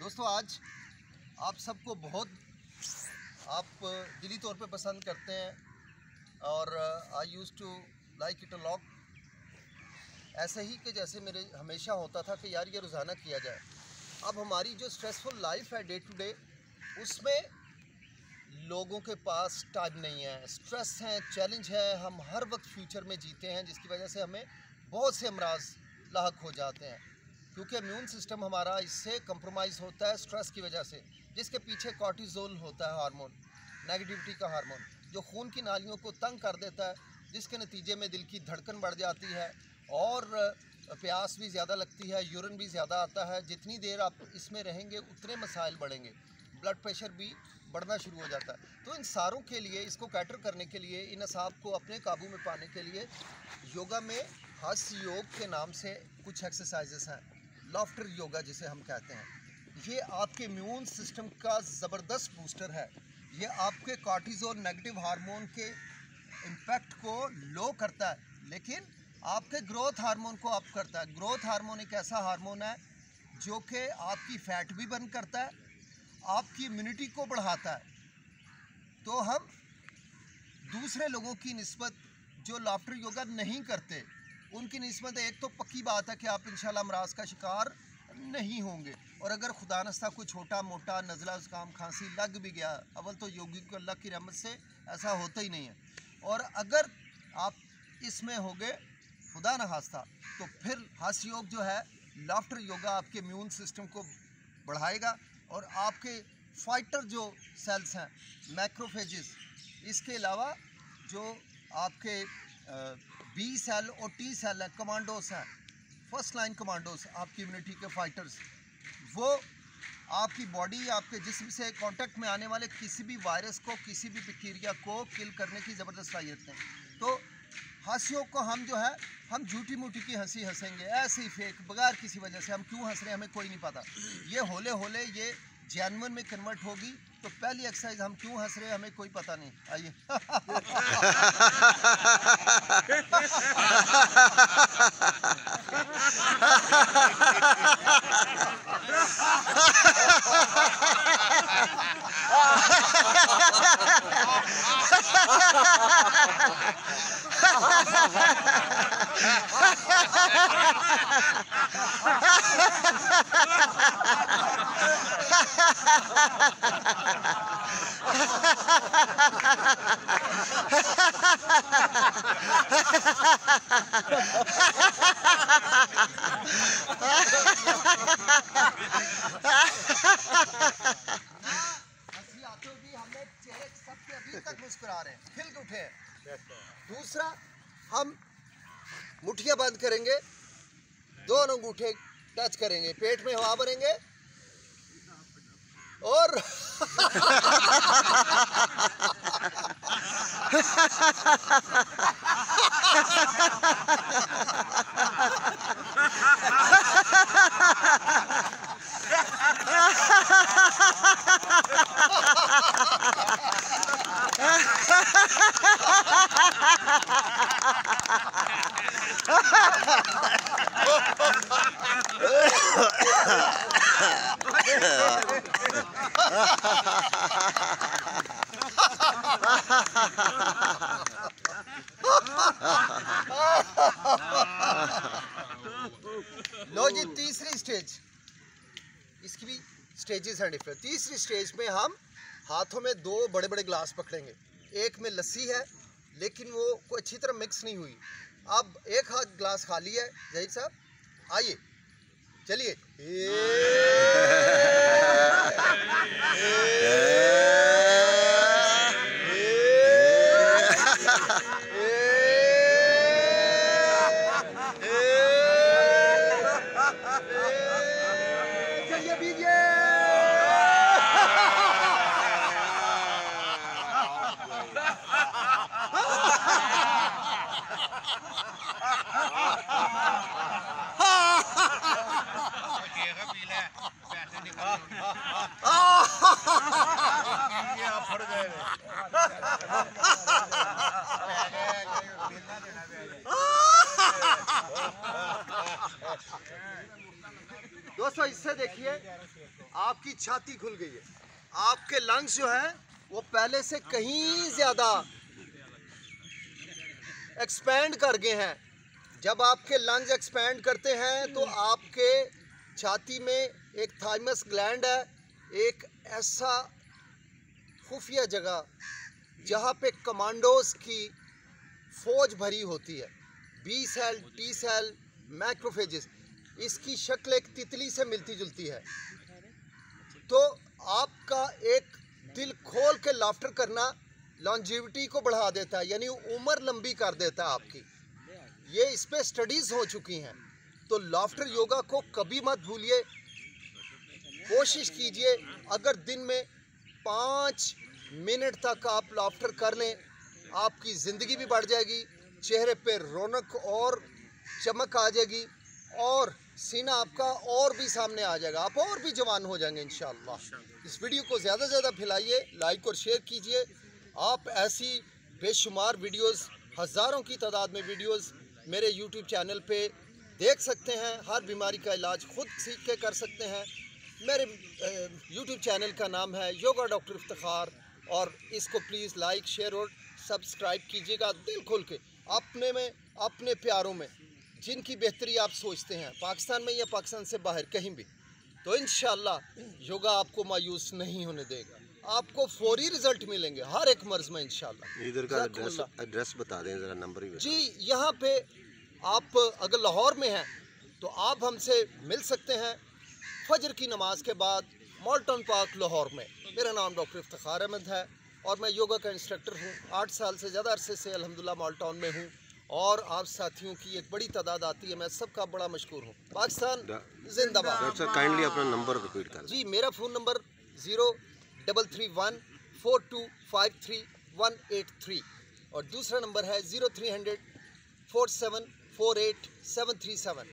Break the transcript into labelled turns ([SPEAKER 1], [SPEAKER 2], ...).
[SPEAKER 1] दोस्तों आज आप सबको बहुत आप दिली तौर पे पसंद करते हैं और I used to like it a lot, ऐसे ही कि जैसे मेरे हमेशा होता था कि यार ये रोज़ाना किया जाए। अब हमारी जो स्ट्रेसफुल लाइफ है डे टू डे, उसमें लोगों के पास टाइम नहीं है, स्ट्रेस है, चैलेंज है, हम हर वक्त फ्यूचर में जीते हैं, जिसकी वजह से हमें बहुत से अमराज लाहक हो जाते हैं क्योंकि इम्यून सिस्टम हमारा इससे कंप्रोमाइज़ होता है स्ट्रेस की वजह से, जिसके पीछे कॉर्टिसोल होता है हार्मोन, नेगेटिविटी का हार्मोन, जो खून की नालियों को तंग कर देता है, जिसके नतीजे में दिल की धड़कन बढ़ जाती है और प्यास भी ज़्यादा लगती है, यूरिन भी ज़्यादा आता है। जितनी देर आप इसमें रहेंगे उतने मसाइल बढ़ेंगे, ब्लड प्रेशर भी बढ़ना शुरू हो जाता है। तो इन सारों के लिए, इसको कैटर करने के लिए, इन असाब को अपने काबू में पाने के लिए योगा में हास्य योग के नाम से कुछ एक्सरसाइजेस हैं, लाफ्टर योगा जिसे हम कहते हैं। ये आपके इम्यून सिस्टम का ज़बरदस्त बूस्टर है। ये आपके कॉर्टिसोल नेगेटिव हार्मोन के इम्पैक्ट को लो करता है, लेकिन आपके ग्रोथ हार्मोन को अप करता है। ग्रोथ हार्मोन एक ऐसा हार्मोन है जो कि आपकी फैट भी बर्न करता है, आपकी इम्यूनिटी को बढ़ाता है। तो हम दूसरे लोगों की निस्बत जो लाफ्टर योगा नहीं करते, उनकी निस्बत एक तो पक्की बात है कि आप इंशाल्लाह अमराज का शिकार नहीं होंगे। और अगर खुदा नस्ता कोई छोटा मोटा नज़ला ज़ुकाम खांसी लग भी गया, अव्वल तो योगी को अल्लाह की रहमत से ऐसा होता ही नहीं है, और अगर आप इसमें हो गए खुदा न खास्ता, तो फिर हास्य योग जो है, लाफ्टर योगा आपके इम्यून सिस्टम को बढ़ाएगा और आपके फाइटर जो सेल्स हैं, मैक्रोफेजेस, इसके अलावा जो आपके बी सेल और टी सेल हैं, कमांडोस हैं, फर्स्ट लाइन कमांडोस, आपकी इम्यूनिटी के फाइटर्स, वो आपकी बॉडी, आपके जिस्म से कांटेक्ट में आने वाले किसी भी वायरस को, किसी भी बैक्टीरिया को किल करने की ज़बरदस्त सलाहियत है। तो हंसियों को हम जो है, हम झूठी मूठी की हंसी हंसेंगे, ऐसे ही फेक, बगैर किसी वजह से। हम क्यों हंस रहे हैं हमें कोई नहीं पता। ये होले होले ये जैनवन में कन्वर्ट होगी, तो पहली एक्सरसाइज हम क्यों हंस रहे हैं हमें कोई पता नहीं। आइए मुस्कुरा रहे हैं, खिल के उठे हैं। दूसरा, हम मुट्ठियां बंद करेंगे, दोनों अंगूठे टच करेंगे, पेट में हवा भरेंगे और लो जी, तीसरी स्टेज, इसकी भी स्टेजेस हैं डिफरेंट। तीसरी स्टेज में हम हाथों में दो बड़े बड़े ग्लास पकड़ेंगे, एक में लस्सी है लेकिन वो कोई अच्छी तरह मिक्स नहीं हुई। अब एक हाथ ग्लास खाली है, जहीर साहब आइए, चलिए। चलिए बीजिए। दोस्तों इससे देखिए आपकी छाती खुल गई है, आपके लंग्स जो है वो पहले से कहीं ज़्यादा एक्सपेंड कर गए हैं। जब आपके लंग्स एक्सपेंड करते हैं तो आपके छाती में एक थाइमस ग्लैंड है, एक ऐसा खुफिया जगह जहाँ पे कमांडोज की फौज भरी होती है, B cell, T cell, macrophages. इसकी शक्ल एक तितली से मिलती जुलती है। तो आपका एक दिल खोल के लाफ्टर करना लॉन्जिविटी को बढ़ा देता है, यानी उम्र लंबी कर देता है आपकी। ये इस पे स्टडीज़ हो चुकी हैं। तो लाफ्टर योगा को कभी मत भूलिए, कोशिश कीजिए। अगर दिन में 5 मिनट तक आप लाफ्टर कर लें, आपकी ज़िंदगी भी बढ़ जाएगी, चेहरे पे रौनक और चमक आ जाएगी और सीना आपका और भी सामने आ जाएगा, आप और भी जवान हो जाएंगे इंशाअल्लाह। इस वीडियो को ज़्यादा से ज़्यादा फैलाइए, लाइक और शेयर कीजिए। आप ऐसी बेशुमार वीडियोस, हज़ारों की तादाद में वीडियोस मेरे YouTube चैनल पे देख सकते हैं। हर बीमारी का इलाज खुद सीख के कर सकते हैं। मेरे YouTube चैनल का नाम है योगा डॉक्टर इफ्तिखार, और इसको प्लीज़ लाइक, शेयर और सब्सक्राइब कीजिएगा दिल खोल के। अपने में, अपने प्यारों में जिनकी बेहतरी आप सोचते हैं, पाकिस्तान में या पाकिस्तान से बाहर कहीं भी, तो इंशाअल्लाह योगा आपको मायूस नहीं होने देगा। आपको फौरी रिजल्ट मिलेंगे हर एक मर्ज में इंशाअल्लाह।
[SPEAKER 2] इधर का एड्रेस बता दें ज़रा, नंबर भी
[SPEAKER 1] जी। यहाँ पे आप अगर लाहौर में हैं तो आप हमसे मिल सकते हैं फजर की नमाज के बाद मॉल्टन पार्क लाहौर में। मेरा नाम डॉक्टर इफ्तिखार अहमद है और मैं योगा का इंस्ट्रक्टर हूँ। 8 साल से ज़्यादा अरसे से अल्हम्दुलिल्लाह मॉल्टन में हूँ और आप साथियों की एक बड़ी तादाद आती है। मैं सबका बड़ा मशकूर हूँ। पाकिस्तान जिंदाबाद।
[SPEAKER 2] डॉक्टर साहब काइंडली अपना नंबर रिपीट कर
[SPEAKER 1] जी। मेरा फ़ोन नंबर 033142533183 और दूसरा नंबर है 0300 4748 737।